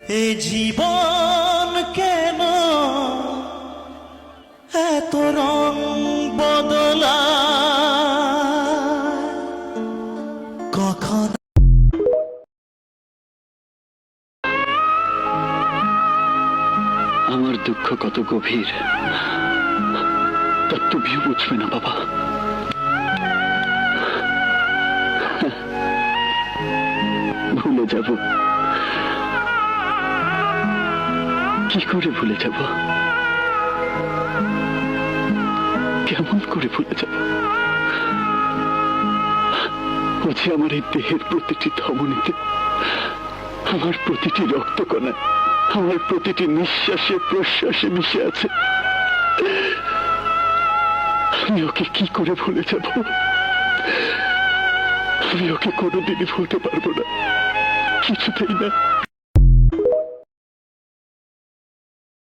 এ জীবন কেন এত রং বদলায় কখন। আমার দুঃখ কত গভীর তা তুমিও বুঝবে না বাবা। ভুলে যাব, কি করে ভুলে যাব, কেমন করে ভুলে যাব? ও যে আমার এই দেহের প্রতিটি ধমনীতে, আমার প্রতিটি রক্তকণা, আমার প্রতিটি নিঃশ্বাসে প্রশ্বাসে মিশে আছে। আমি ওকে কি করে ভুলে যাব? আমি ওকে কোনোদিনই ভুলতে পারবো না, কিছুতেই না।